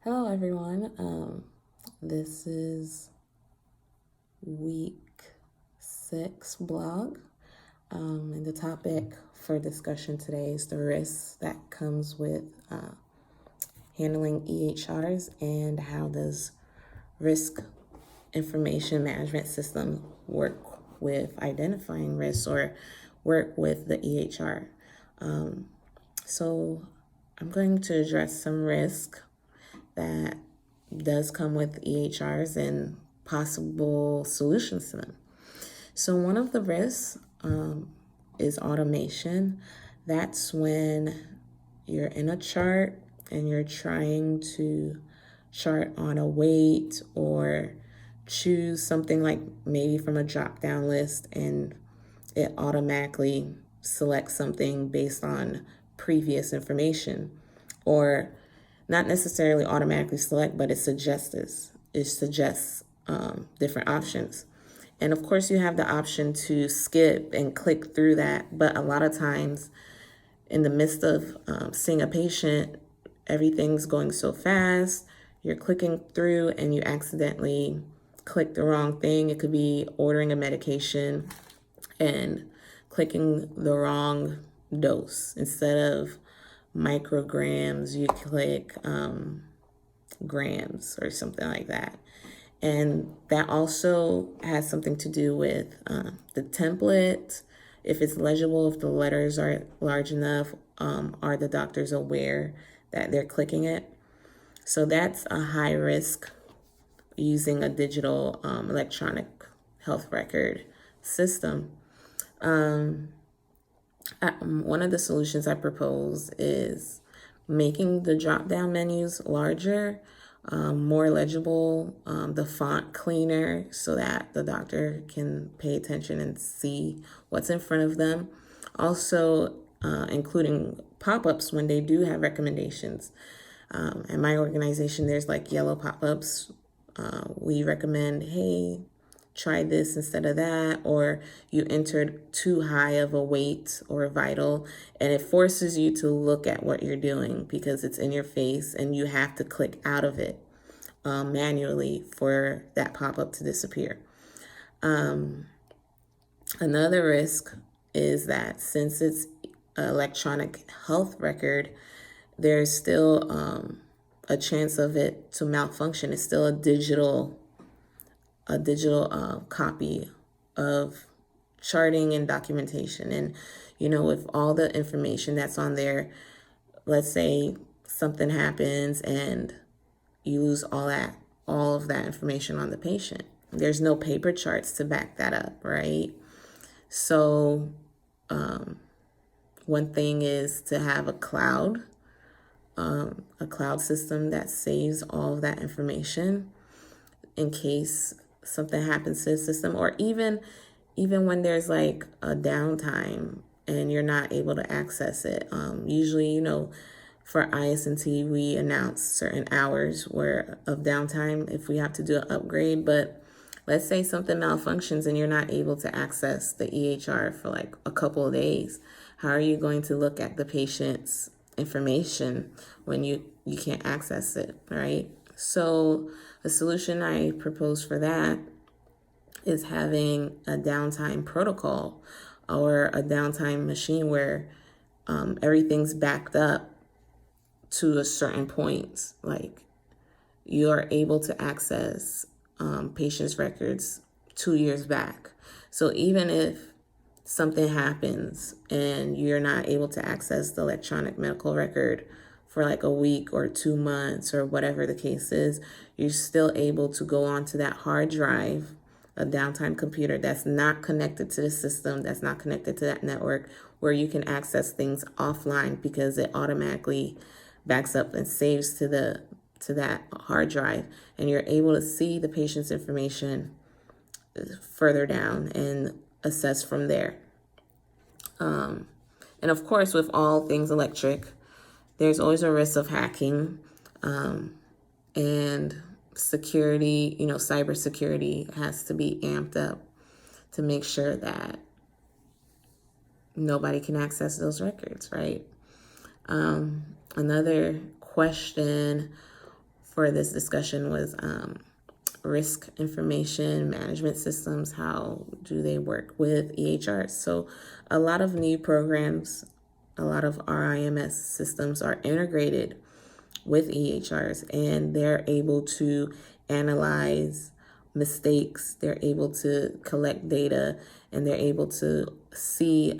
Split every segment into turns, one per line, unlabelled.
Hello, everyone. This is week 6 blog. And the topic for discussion today is the risks that comes with handling EHRs and how does risk information management system work with identifying risks or work with the EHR. So I'm going to address some risk that does come with EHRs and possible solutions to them. So one of the risks is automation. That's when you're in a chart and you're trying to chart on a weight or choose something like maybe from a drop down list, and it automatically selects something based on previous information, or not necessarily automatically select, but it suggests different options. And of course, you have the option to skip and click through that. But a lot of times, in the midst of seeing a patient, everything's going so fast. You're clicking through and you accidentally click the wrong thing. It could be ordering a medication and clicking the wrong dose. Instead of micrograms, you click grams or something like that. And that also has something to do with the template, if it's legible, if the letters are large enough, are the doctors aware that they're clicking it? So that's a high risk using a digital electronic health record system. One of the solutions I propose is making the drop-down menus larger, more legible, the font cleaner so that the doctor can pay attention and see what's in front of them. Also, including pop-ups when they do have recommendations. At my organization, there's like yellow pop-ups. We recommend, hey, try this instead of that, or you entered too high of a weight or a vital, and it forces you to look at what you're doing because it's in your face and you have to click out of it manually for that pop-up to disappear. Another risk is that since it's electronic health record, there's still a chance of it to malfunction. It's still a digital copy of charting and documentation. And, with all the information that's on there, let's say something happens and you lose all of that information on the patient. There's no paper charts to back that up, right? So one thing is to have a cloud system that saves all of that information in case something happens to the system, or even when there's like a downtime and you're not able to access it. Usually, for IS&T, we announce certain hours of downtime if we have to do an upgrade. But let's say something malfunctions and you're not able to access the EHR for like a couple of days. How are you going to look at the patient's information when you can't access it, right? So a solution I propose for that is having a downtime protocol or a downtime machine where everything's backed up to a certain point. Like you are able to access patients' records 2 years back. So even if something happens and you're not able to access the electronic medical record for like a week or 2 months or whatever the case is, you're still able to go onto that hard drive, a downtime computer that's not connected to the system, that's not connected to that network, where you can access things offline because it automatically backs up and saves to that hard drive, and you're able to see the patient's information further down and assess from there. And of course, with all things electric, there's always a risk of hacking and security. Cybersecurity has to be amped up to make sure that nobody can access those records, right? Another question for this discussion was risk information management systems. How do they work with EHRs? So a lot of new programs, a lot of RIMS systems are integrated with EHRs, and they're able to analyze mistakes, they're able to collect data, and they're able to see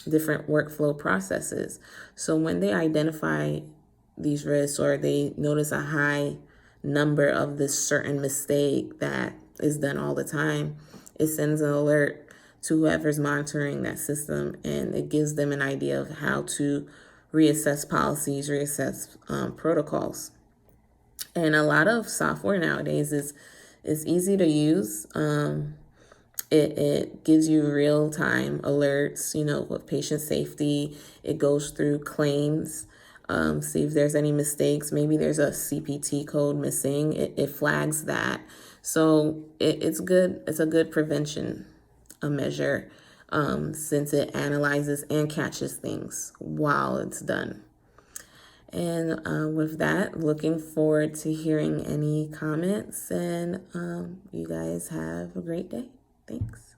different workflow processes. So when they identify these risks, or they notice a high number of this certain mistake that is done all the time, it sends an alert to whoever's monitoring that system, and it gives them an idea of how to reassess policies, reassess protocols. And a lot of software nowadays is easy to use. It gives you real time alerts, with patient safety. It goes through claims, see if there's any mistakes. Maybe there's a CPT code missing. It flags that. So it's good. It's a good prevention measure, since it analyzes and catches things while it's done. And with that, looking forward to hearing any comments, and you guys have a great day. Thanks.